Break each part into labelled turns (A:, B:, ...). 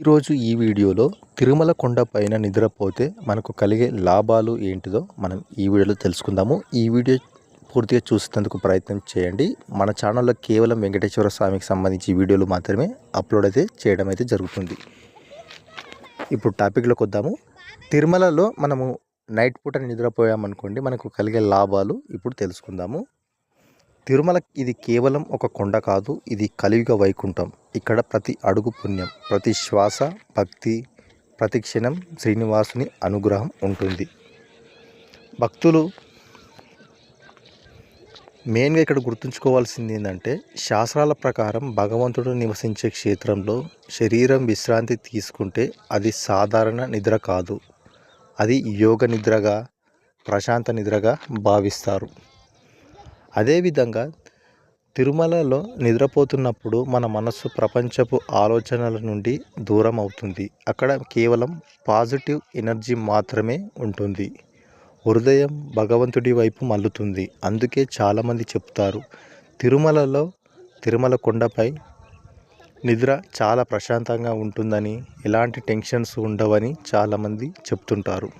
A: ఈరోజు ఈ వీడియోలో తిరుమల కొండ పైన నిద్రపోతే మనకు కలిగే లాభాలు ఏంటిదో మనం ఈ వీడియోలో తెలుసుకుందాము. ఈ వీడియో పూర్తిగా చూసేందుకు ప్రయత్నం చేయండి. మన ఛానల్లో కేవలం వెంకటేశ్వర స్వామికి సంబంధించి వీడియోలు మాత్రమే అప్లోడ్ అయితే చేయడం అయితే జరుగుతుంది. ఇప్పుడు టాపిక్లోకి వద్దాము. తిరుమలలో మనము నైట్ పూట నిద్రపోయామనుకోండి, మనకు కలిగే లాభాలు ఇప్పుడు తెలుసుకుందాము. తిరుమల ఇది కేవలం ఒక కొండ కాదు, ఇది కలియుగ వైకుంఠం. ఇక్కడ ప్రతి అడుగు పుణ్యం, ప్రతి శ్వాస భక్తి, ప్రతి క్షణం శ్రీనివాసుని అనుగ్రహం ఉంటుంది. భక్తులు మెయిన్గా ఇక్కడ గుర్తుంచుకోవాల్సింది ఏంటంటే, శాస్త్రాల ప్రకారం భగవంతుడు నివసించే క్షేత్రంలో శరీరం విశ్రాంతి తీసుకుంటే అది సాధారణ నిద్ర కాదు, అది యోగ నిద్రగా, ప్రశాంత నిద్రగా భావిస్తారు. అదేవిధంగా తిరుమలలో నిద్రపోతున్నప్పుడు మన మనస్సు ప్రపంచపు ఆలోచనల నుండి దూరం అవుతుంది. అక్కడ కేవలం పాజిటివ్ ఎనర్జీ మాత్రమే ఉంటుంది. హృదయం భగవంతుడి వైపు మల్లుతుంది. అందుకే చాలామంది చెప్తారు, తిరుమల కొండపై నిద్ర చాలా ప్రశాంతంగా ఉంటుందని, ఎలాంటి టెన్షన్స్ ఉండవని చాలామంది చెప్తుంటారు.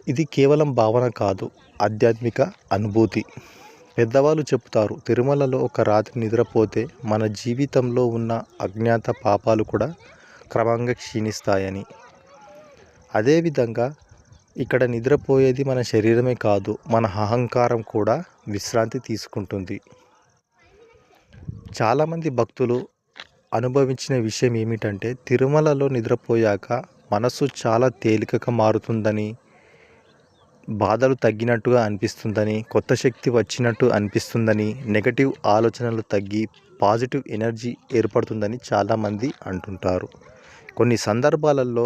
A: ఇది కేవలం భావన కాదు, ఆధ్యాత్మిక అనుభూతి. పెద్దవాళ్ళు చెప్తారు, తిరుమలలో ఒక రాత్రి నిద్రపోతే మన జీవితంలో ఉన్న అజ్ఞాత పాపాలు కూడా క్రమంగా క్షీణిస్తాయని. అదేవిధంగా ఇక్కడ నిద్రపోయేది మన శరీరమే కాదు, మన అహంకారం కూడా విశ్రాంతి తీసుకుంటుంది. చాలామంది భక్తులు అనుభవించిన విషయం ఏమిటంటే, తిరుమలలో నిద్రపోయాక మనసు చాలా తేలికగా మారుతుందని, బాధలు తగ్గినట్టుగా అనిపిస్తుందని, కొత్త శక్తి వచ్చినట్టు అనిపిస్తుందని, నెగటివ్ ఆలోచనలు తగ్గి పాజిటివ్ ఎనర్జీ ఏర్పడుతుందని చాలామంది అంటుంటారు. కొన్ని సందర్భాలలో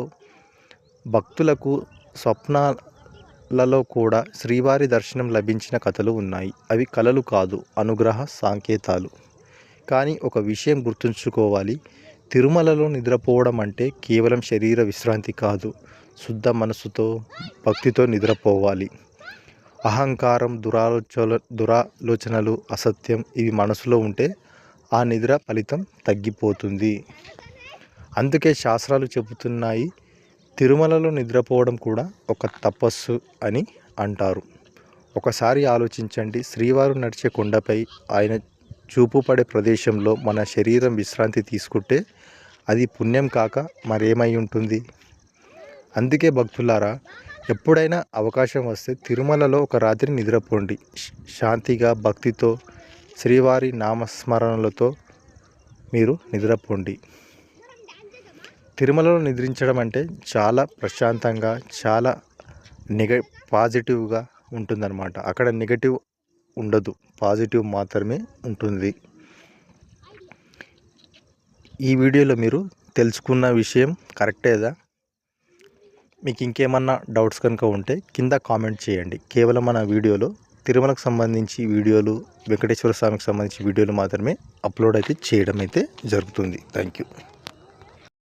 A: భక్తులకు స్వప్నాలలో కూడా శ్రీవారి దర్శనం లభించిన కథలు ఉన్నాయి. అవి కలలు కాదు, అనుగ్రహ సంకేతాలు. కానీ ఒక విషయం గుర్తుంచుకోవాలి, తిరుమలలో నిద్రపోవడం అంటే కేవలం శరీర విశ్రాంతి కాదు, శుద్ధ మనసుతో భక్తితో నిద్రపోవాలి. అహంకారం, దురాలోచనలు, అసత్యం ఇవి మనసులో ఉంటే ఆ నిద్ర ఫలితం తగ్గిపోతుంది. అందుకే శాస్త్రాలు చెబుతున్నాయి, తిరుమలలో నిద్రపోవడం కూడా ఒక తపస్సు అని అంటారు. ఒకసారి ఆలోచించండి, శ్రీవారు నడిచే కొండపై ఆయన చూపు పడే ప్రదేశంలో మన శరీరం విశ్రాంతి తీసుకుంటే అది పుణ్యం కాక మరేమై ఉంటుంది? అందుకే భక్తులారా, ఎప్పుడైనా అవకాశం వస్తే తిరుమలలో ఒక రాత్రి నిద్రపోండి. శాంతిగా, భక్తితో, శ్రీవారి నామస్మరణలతో మీరు నిద్రపోండి. తిరుమలలో నిద్రించడం అంటే చాలా ప్రశాంతంగా, చాలా పాజిటివ్గా ఉంటుందన్నమాట. అక్కడ నెగటివ్ ఉండదు, పాజిటివ్ మాత్రమే ఉంటుంది. ఈ వీడియోలో మీరు తెలుసుకున్న విషయం కరెక్టేదా? మీకు ఇంకేమన్నా డౌట్స్ కనుక ఉంటే కింద కామెంట్ చేయండి. కేవలం మన వీడియోలో తిరుమలకు సంబంధించి వీడియోలు, వెంకటేశ్వర స్వామికి సంబంధించి వీడియోలు మాత్రమే అప్లోడ్ అయితే చేయడం అయితే జరుగుతుంది. Thank you.